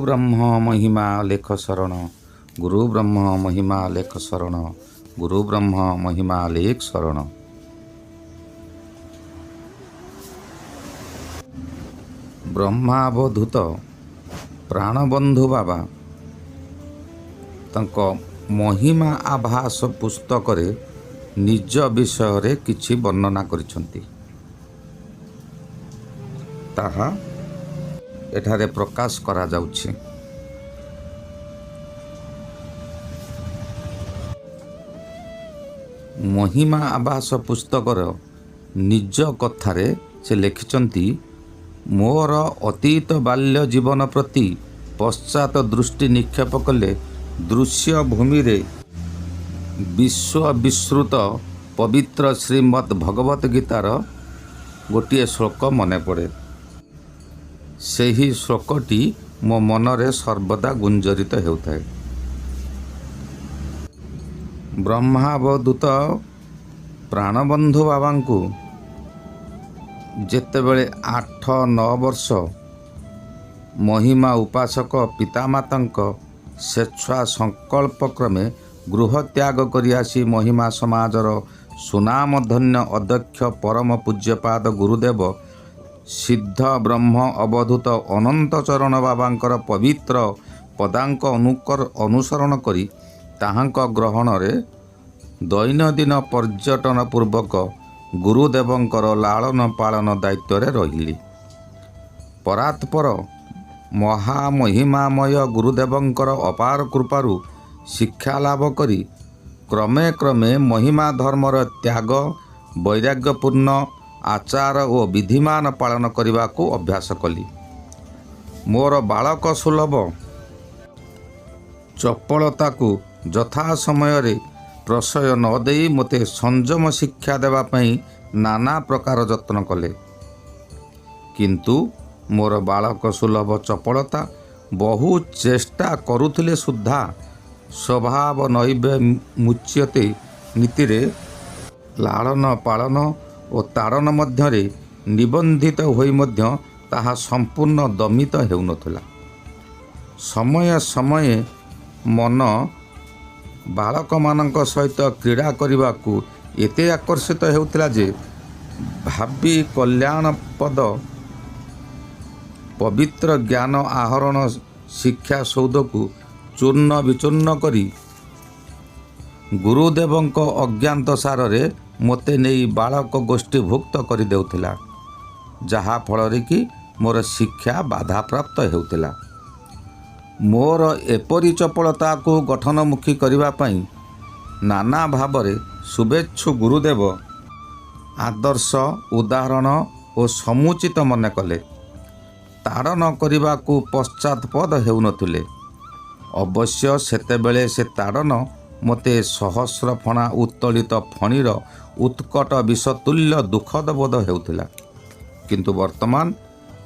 ब्रह्म महिमा लेख शरण, गुरु ब्रह्म महिमा लेख शरण, गुरु ब्रह्म महिमा लेख शरण। ब्रह्मावधूत प्राणबंधु बाबा तांको महिमा आभास पुस्तक रे निज विषय किछि वर्णना करिसंती। ताहा एठारे प्रकाश करा जाउछि। महिमा आभास पुस्तकर निज कथारे से लिखिचंती, मोर अतीत बाल्य जीवन प्रति पश्चात दृष्टि निक्षेप कले दृश्य भूमि रे विश्व विश्रुत पवित्र श्रीमद् भगवत गीतार गोटे श्लोक मने पड़े। सेही श्लोकटी मो मनरे सर्वदा गुंजरित हेउथाए। ब्रह्मावधूत प्राणबंधु बाबांकु जेतेबेले 8-9 वर्ष महिमा उपासक पितामातांक स्वेच्छा संकल्प क्रमे गृह त्याग करि आसी महिमा समाजर सुनामधन्य अध्यक्ष परम पूज्यपाद गुरुदेव सिद्ध ब्रह्म अवधूत अनंत चरण बाबांकर पवित्र पदांक अनुसरण करी ताहांक ग्रहण रे दैनंदिन पर्यटन पूर्वक गुरुदेवंकर लालन पालन दायित्व रे रहिली। परात्पर महामहिमामय गुरुदेवंकर अपार कृपारु शिक्षा लाभ करी क्रमे क्रमे महिमा धर्मर त्याग वैराग्यपूर्ण आचार और विधिमान पालन करने को अभ्यास कली। मोर बालक सुलभ चपलता को यथा समय रे प्रशय न देई मते संयम शिक्षा देवा पई नाना प्रकार यत्न कले, किंतु मोर बालक सुलभ चपलता बहु चेष्टा करुथिले सुद्धा स्वभाव नैव मुच्यते नीति रे लालन पालन और तारण मध्यरे निबंधित होई मध्य ताहा संपूर्ण दमित हेउनथला। समय समय मन बालक मानक सहित क्रीड़ा करने एते आकर्षित हेउथला जे भावी कल्याण पद पवित्र ज्ञान आहरण शिक्षा सौध को चूर्ण विचूर्ण करी गुरुदेवंक अज्ञात सार रे मोते नहीं बालक गोष्ठी भुक्त कर देउथिला, जहा फल कि मोर शिक्षा बाधा प्राप्त हेउथिला। मोर एपरी चपलता को गठनमुखी करने पाई नाना भावरे शुभेच्छु गुरुदेव आदर्श उदाहरण और समुचित मन कले। ताड़न करने को पश्चातपद हेउनथिले। अवश्य सेतेबेले से ताड़न मते सहस्र फणा उत्तोलित फणीर उत्कट विषतुल्य दुखद बोध हेउथिला, किंतु वर्तमान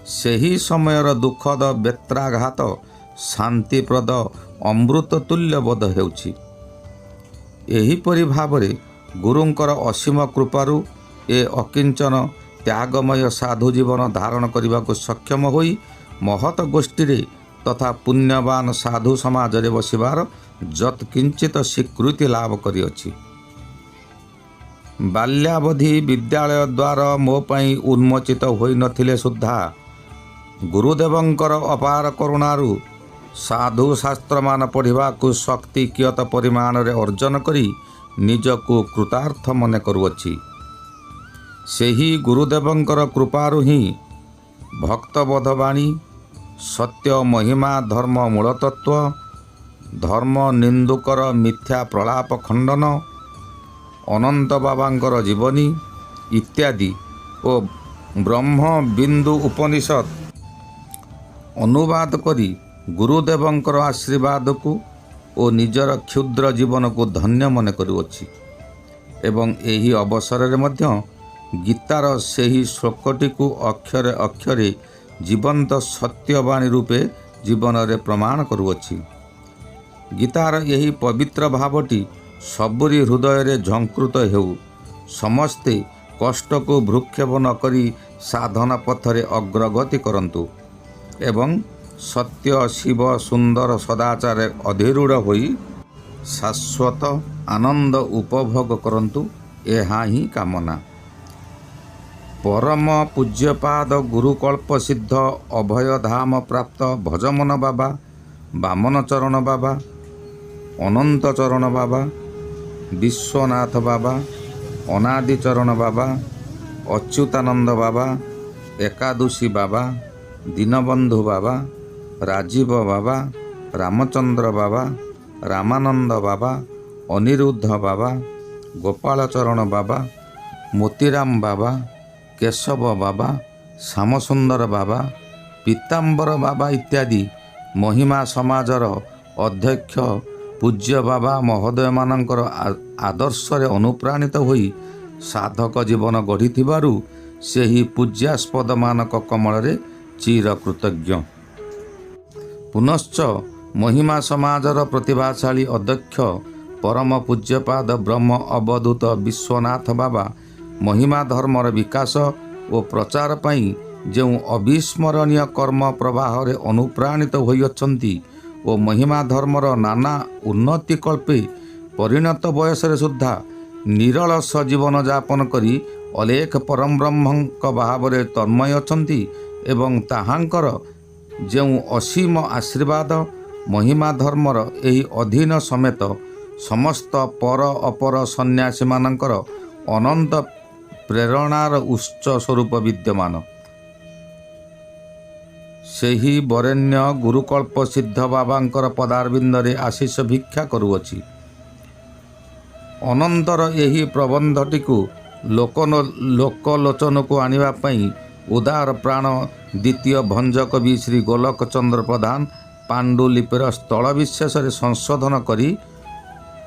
सेही समयर दुखद बेत्राघात शांतिप्रद अमृत तुल्य बोध हेउछि। एहीपरि भावरे गुरुंकर असीम कृपारु ए अकिंचन त्यागमय साधु जीवन धारण करने को सक्षम होई महत गोष्ठी रे तथा पुण्यवान साधु समाज रे बसिबार यत्किंचित स्वीकृति लाभ करिअछि। बाल्यावधि विद्यालय द्वार मो पई उन्मोचित होई नथिले सुद्धा गुरुदेवंकर अपार करुणारु साधु शास्त्र मान पढ़िबा को शक्ति कियत परिमाण रे अर्जन करी निजको कृतार्थ मने करुअछि। सेही गुरुदेवंकर कृपारु ही भक्तबोधवाणी सत्य महिमा धर्म मूलतत्व धर्म निंदुकर मिथ्या प्रलाप खंडन अनंत बाबांकर जीवनी इत्यादि ओ ब्रह्म बिंदु उपनिषद अनुवाद करी गुरुदेवंकर आशीर्वाद को और निजर क्षुद्र जीवन को धन्य मन करुअछि। एवं एही अवसर रे मध्य गीतार सेही श्लोकटी को अक्षरे अक्षरे जीवंत सत्यवाणी रूपे जीवन रे प्रमाण करुअछि। गीतार यही पवित्र भावटी सबरी हृदय रे झंकृत हेउ। समस्ते कष्ट को भ्रूक्षेप न करी साधना पथरे अग्रगति करंतु एवं ସତ୍ୟ ଶିବ ସୁନ୍ଦର ସଦାଚାର ଅଧିରୂଢ଼ ହୋଇ ଶାଶ୍ୱତ ଆନନ୍ଦ ଉପଭୋଗ କରନ୍ତୁ, ଏହା ହିଁ କାମନା। ପରମ ପୂଜ୍ୟପାଦ ଗୁରୁକଳ୍ପ ସିଦ୍ଧ ଅଭୟଧାମ ପ୍ରାପ୍ତ ଭଜମନ ବାବା, ବାମନ ଚରଣ ବାବା, ଅନନ୍ତ ଚରଣ ବାବା, ବିଶ୍ୱନାଥ ବାବା, ଅନାଦି ଚରଣ ବାବା, ଅଚ୍ୟୁତାନନ୍ଦ ବାବା, ଏକାଦଶୀ ବାବା, ଦୀନବନ୍ଧୁ ବାବା, ରାଜୀବ ବାବା, ରାମଚନ୍ଦ୍ର ବାବା, ରାମାନନ୍ଦ ବାବା, ଅନିରୁଦ୍ଧ ବାବା, ଗୋପାଳଚରଣ ବାବା, ମୋତିରାମ ବାବା, କେଶବ ବାବା, ଶ୍ୟାମସୁନ୍ଦର ବାବା, ପୀତାମ୍ବର ବାବା ଇତ୍ୟାଦି ମହିମା ସମାଜର ଅଧ୍ୟକ୍ଷ ପୂଜ୍ୟ ବାବା ମହୋଦୟମାନଙ୍କର ଆଦର୍ଶରେ ଅନୁପ୍ରାଣିତ ହୋଇ ସାଧକ ଜୀବନ ଗଢ଼ିଥିବାରୁ ସେହି ପୂଜ୍ୟାସ୍ପଦମାନଙ୍କ କମଳରେ ଚିରକୃତଜ୍ଞ। ପୁନଶ୍ଚ ମହିମା ସମାଜର ପ୍ରତିଭାଶାଳୀ ଅଧ୍ୟକ୍ଷ ପରମ ପୂଜ୍ୟପାଦ ବ୍ରହ୍ମ ଅବଧୂତ ବିଶ୍ୱନାଥ ବାବା ମହିମା ଧର୍ମର ବିକାଶ ଓ ପ୍ରଚାର ପାଇଁ ଯେଉଁ ଅବିସ୍ମରଣୀୟ କର୍ମ ପ୍ରବାହରେ ଅନୁପ୍ରାଣିତ ହୋଇଅଛନ୍ତି ଓ ମହିମା ଧର୍ମର ନାନା ଉନ୍ନତି କଳ୍ପେ ପରିଣତ ବୟସରେ ସୁଦ୍ଧା ନିରଳସ ଜୀବନଯାପନ କରି ଅଲେଖ ପରମ ବ୍ରହ୍ମଙ୍କ ଭାବରେ ତନ୍ମୟ ଅଛନ୍ତି ଏବଂ ତାହାଙ୍କର ଯେଉଁ ଅସୀମ ଆଶୀର୍ବାଦ ମହିମା ଧର୍ମର ଏହି ଅଧୀନ ସମେତ ସମସ୍ତ ପର ଅପର ସନ୍ନ୍ୟାସୀମାନଙ୍କର ଅନନ୍ତ ପ୍ରେରଣାର ଉତ୍ସ ସ୍ୱରୂପ ବିଦ୍ୟମାନ। ସେହି ବରେଣ୍ୟ ଗୁରୁକଳ୍ପ ସିଦ୍ଧ ବାବାଙ୍କର ପଦାରବିନ୍ଦରେ ଆଶିଷ ଭିକ୍ଷା କରୁଅଛି। ଅନନ୍ତର ଏହି ପ୍ରବନ୍ଧଟିକୁ ଲୋକଲୋଚନକୁ ଆଣିବା ପାଇଁ ଉଦାର ପ୍ରାଣ ଦ୍ୱିତୀୟ ଭଞ୍ଜକବି ଶ୍ରୀ ଗୋଲକ ଚନ୍ଦ୍ର ପ୍ରଧାନ ପାଣ୍ଡୁଲିପିର ସ୍ଥଳ ବିଶେଷରେ ସଂଶୋଧନ କରି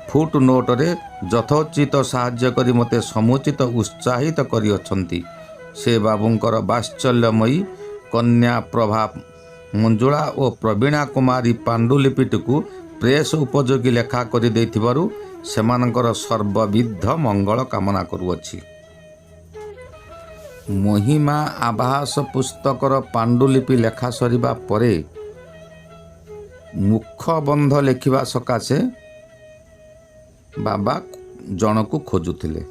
ଫୁଟ୍ ନୋଟରେ ଯଥୋଚିତ ସାହାଯ୍ୟ କରି ମୋତେ ସମୁଚିତ ଉତ୍ସାହିତ କରିଅଛନ୍ତି। ସେ ବାବୁଙ୍କର ବାତ୍ସଲ୍ୟମୟୀ କନ୍ୟା ପ୍ରଭା ମଞ୍ଜୁଳା ଓ ପ୍ରବୀଣା କୁମାରୀ ପାଣ୍ଡୁଲିପିଟିକୁ ପ୍ରେସ୍ ଉପଯୋଗୀ ଲେଖା କରି ଦେଇଥିବାରୁ ସେମାନଙ୍କର ସର୍ବବିଧ ମଙ୍ଗଳ କାମନା କରୁଅଛି। ମହିମା ଆଭାସ ପୁସ୍ତକର ପାଣ୍ଡୁଲିପି ଲେଖା ସରିବା ପରେ ମୁଖବନ୍ଧ ଲେଖିବା ସକାଶେ ବାବା ଜଣକୁ ଖୋଜୁଥିଲେ।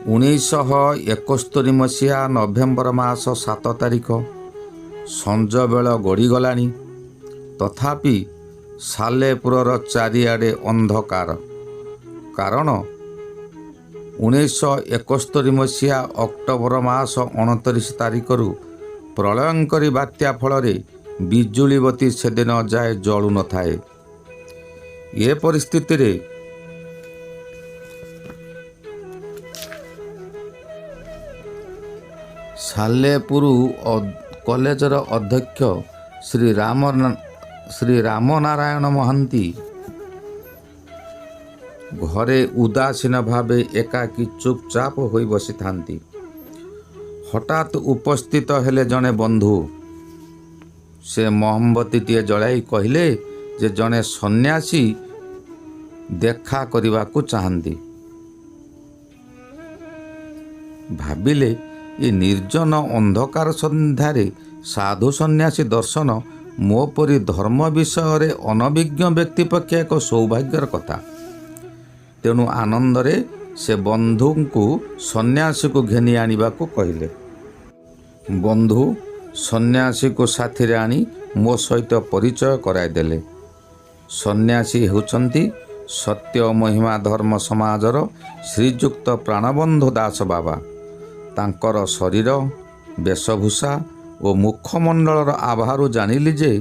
1971 ମସିହା ନଭେମ୍ବର ମାସ 7 ତାରିଖ ସଞ୍ଜବେଳ ଗଡ଼ିଗଲାଣି। ତଥାପି ସାଲେପୁରର ଚାରିଆଡ଼େ ଅନ୍ଧକାର। କାରଣ 1971 ମସିହା ଅକ୍ଟୋବର ମାସ 29 ତାରିଖରୁ ପ୍ରଳୟଙ୍କରୀ ବାତ୍ୟା ଫଳରେ ବିଜୁଳି ବତୀ ସେଦିନ ଯାଏ ଜଳୁ ନଥାଏ। ଏ ପରିସ୍ଥିତିରେ ସାଲେପୁର କଲେଜର ଅଧ୍ୟକ୍ଷ ଶ୍ରୀ ରାମନାରାୟଣ ମହାନ୍ତି ଘରେ ଉଦାସୀନ ଭାବେ ଏକାକୀ ଚୁପଚାପ ହୋଇ ବସିଥାନ୍ତି। ହଠାତ୍ ଉପସ୍ଥିତ ହେଲେ ଜଣେ ବନ୍ଧୁ। ସେ ମହମବତୀଟିଏ ଜଳାଇ କହିଲେ ଯେ ଜଣେ ସନ୍ନ୍ୟାସୀ ଦେଖା କରିବାକୁ ଚାହାନ୍ତି। ଭାବିଲେ ଏ ନିର୍ଜନ ଅନ୍ଧକାର ସନ୍ଧ୍ୟାରେ ସାଧୁ ସନ୍ନ୍ୟାସୀ ଦର୍ଶନ ମୋ ପରି ଧର୍ମ ବିଷୟରେ ଅନଭିଜ୍ଞ ବ୍ୟକ୍ତି ପକ୍ଷେ ଏକ ସୌଭାଗ୍ୟର କଥା। ତେଣୁ ଆନନ୍ଦରେ ସେ ବନ୍ଧୁଙ୍କୁ ସନ୍ନ୍ୟାସୀକୁ ଘେନି ଆଣିବାକୁ କହିଲେ। ବନ୍ଧୁ ସନ୍ନ୍ୟାସୀକୁ ସାଥିରେ ଆଣି ମୋ ସହିତ ପରିଚୟ କରାଇଦେଲେ। ସନ୍ନ୍ୟାସୀ ହେଉଛନ୍ତି ସତ୍ୟ ମହିମା ଧର୍ମ ସମାଜର ଶ୍ରୀଯୁକ୍ତ ପ୍ରାଣବନ୍ଧୁ ଦାସ ବାବା। ତାଙ୍କର ଶରୀର ବେଶଭୂଷା ଓ ମୁଖମଣ୍ଡଳର ଆଭାରୁ ଜାଣିଲି ଯେ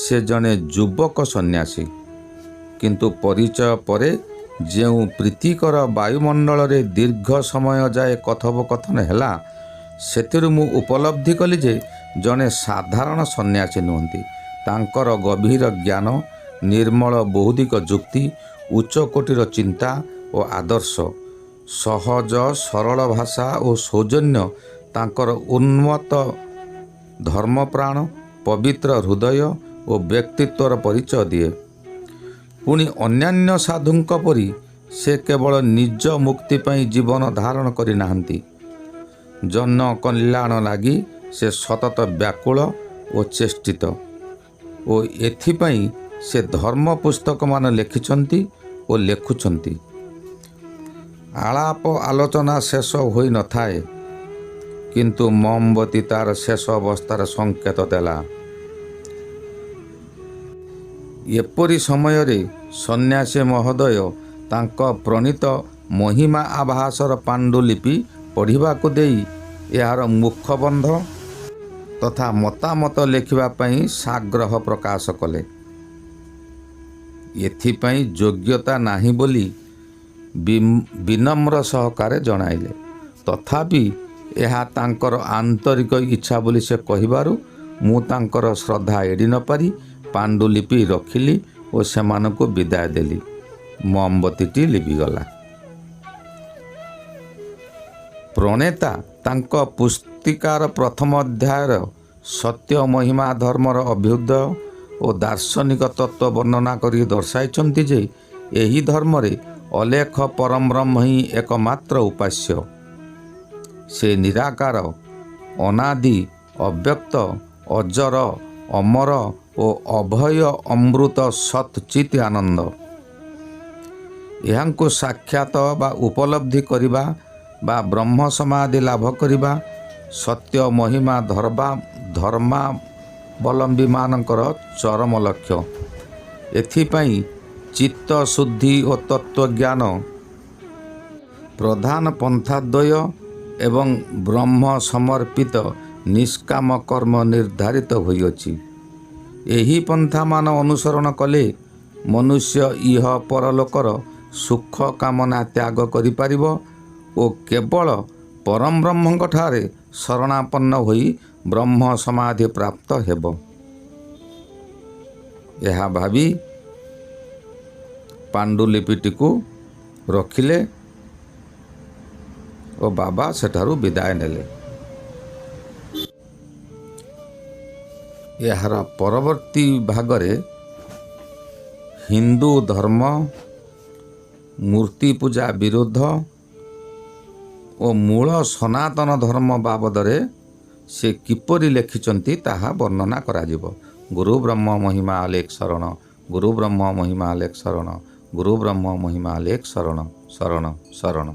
ସେ ଜଣେ ଯୁବକ ସନ୍ନ୍ୟାସୀ। କିନ୍ତୁ ପରିଚୟ ପରେ ଯେଉଁ ପ୍ରୀତିକର ବାୟୁମଣ୍ଡଳରେ ଦୀର୍ଘ ସମୟ ଯାଏ କଥୋପକଥନ ହେଲା, ସେଥିରୁ ମୁଁ ଉପଲବ୍ଧି କଲି ଯେ ଜଣେ ସାଧାରଣ ସନ୍ନ୍ୟାସୀ ନୁହନ୍ତି। ତାଙ୍କର ଗଭୀର ଜ୍ଞାନ, ନିର୍ମଳ ବୌଦ୍ଧିକ ଯୁକ୍ତି, ଉଚ୍ଚକୋଟୀର ଚିନ୍ତା ଓ ଆଦର୍ଶ, ସହଜ ସରଳ ଭାଷା ଓ ସୌଜନ୍ୟ ତାଙ୍କର ଉନ୍ମତ୍ତ ଧର୍ମପ୍ରାଣ, ପବିତ୍ର ହୃଦୟ ଓ ବ୍ୟକ୍ତିତ୍ୱର ପରିଚୟ ଦିଏ। ପୁଣି ଅନ୍ୟାନ୍ୟ ସାଧୁଙ୍କ ପରି ସେ କେବଳ ନିଜ ମୁକ୍ତି ପାଇଁ ଜୀବନ ଧାରଣ କରିନାହାନ୍ତି। ଜନ କଲ୍ୟାଣ ଲାଗି ସେ ସତତ ବ୍ୟାକୁଳ ଓ ଚେଷ୍ଟିତ ଓ ଏଥିପାଇଁ ସେ ଧର୍ମ ପୁସ୍ତକମାନ ଲେଖିଛନ୍ତି ଓ ଲେଖୁଛନ୍ତି। ଆଳାପ ଆଲୋଚନା ଶେଷ ହୋଇନଥାଏ, କିନ୍ତୁ ମହମବତୀ ତାର ଶେଷ ଅବସ୍ଥାର ସଂକେତ ଦେଲା। ଏପରି ସମୟରେ ସନ୍ନ୍ୟାସୀ ମହୋଦୟ ତାଙ୍କ ପ୍ରଣୀତ ମହିମା ଆଭାସର ପାଣ୍ଡୁଲିପି ପଢ଼ିବାକୁ ଦେଇ ଏହାର ମୁଖବନ୍ଧ ତଥା ମତାମତ ଲେଖିବା ପାଇଁ ସାଗ୍ରହ ପ୍ରକାଶ କଲେ। ଏଥିପାଇଁ ଯୋଗ୍ୟତା ନାହିଁ ବୋଲି ବିନମ୍ର ସହକାରେ ଜଣାଇଲେ। ତଥାପି ଏହା ତାଙ୍କର ଆନ୍ତରିକ ଇଚ୍ଛା ବୋଲି ସେ କହିବାରୁ ମୁଁ ତାଙ୍କର ଶ୍ରଦ୍ଧା ଏଡ଼ି ନ ପାରି ପାଣ୍ଡୁଲିପି ରଖିଲି ଓ ସେମାନଙ୍କୁ ବିଦାୟ ଦେଲି। ମହମବତୀଟି ଲିଭିଗଲା। ପ୍ରଣେତା ତାଙ୍କ ପୁସ୍ତିକାର ପ୍ରଥମ ଅଧ୍ୟାୟର ସତ୍ୟ ମହିମା ଧର୍ମର ଅଭ୍ୟୁଦୟ ଓ ଦାର୍ଶନିକ ତତ୍ତ୍ୱ ବର୍ଣ୍ଣନା କରି ଦର୍ଶାଇଛନ୍ତି ଯେ ଏହି ଧର୍ମରେ ଅଲେଖ ପରମବ୍ରହ୍ମ ହିଁ ଏକମାତ୍ର ଉପାସ୍ୟ। ସେ ନିରାକାର, ଅନାଦି, ଅବ୍ୟକ୍ତ, ଅଜର, ଅମର ଓ ଅଭୟ ଅମୃତ ସତ୍ ଚିତ୍ ଆନନ୍ଦ। ଏହାଙ୍କୁ ସାକ୍ଷାତ ବା ଉପଲବ୍ଧି କରିବା ବା ବ୍ରହ୍ମ ସମାଧି ଲାଭ କରିବା ସତ୍ୟ ମହିମା ଧର୍ମାବଲମ୍ବୀମାନଙ୍କର ଚରମ ଲକ୍ଷ୍ୟ। ଏଥିପାଇଁ ଚିତ୍ତ ଶୁଦ୍ଧି ଓ ତତ୍ତ୍ୱଜ୍ଞାନ ପ୍ରଧାନ ପନ୍ଥାଦ୍ୱୟ ଏବଂ ବ୍ରହ୍ମ ସମର୍ପିତ ନିଷ୍କାମ କର୍ମ ନିର୍ଦ୍ଧାରିତ ହୋଇଅଛି। ଏହି ପନ୍ଥାମାନ ଅନୁସରଣ କଲେ ମନୁଷ୍ୟ ଇହ ପରଲୋକର ସୁଖ କାମନା ତ୍ୟାଗ କରିପାରିବ ଓ କେବଳ ପରମବ୍ରହ୍ମଙ୍କଠାରେ ଶରଣାପନ୍ନ ହୋଇ ବ୍ରହ୍ମ ସମାଧି ପ୍ରାପ୍ତ ହେବ। ଏହା ଭାବି ପାଣ୍ଡୁଲିପିଟିକୁ ରଖିଲେ ଓ ବାବା ସେଠାରୁ ବିଦାୟ ନେଲେ। ଏହାର ପରବର୍ତ୍ତୀ ଭାଗରେ ହିନ୍ଦୁ ଧର୍ମ, ମୂର୍ତ୍ତି ପୂଜା ବିରୋଧ ଓ ମୂଳ ସନାତନ ଧର୍ମ ବାବଦରେ ସେ କିପରି ଲେଖିଛନ୍ତି ତାହା ବର୍ଣ୍ଣନା କରାଯିବ। ଗୁରୁ ବ୍ରହ୍ମ ମହିମା ଅଲେଖ ଶରଣ, ଗୁରୁ ବ୍ରହ୍ମ ମହିମା ଅଲେଖ ଶରଣ, ଗୁରୁ ବ୍ରହ୍ମ ମହିମା ଅଲେଖ ଶରଣ, ଶରଣ ଶରଣ।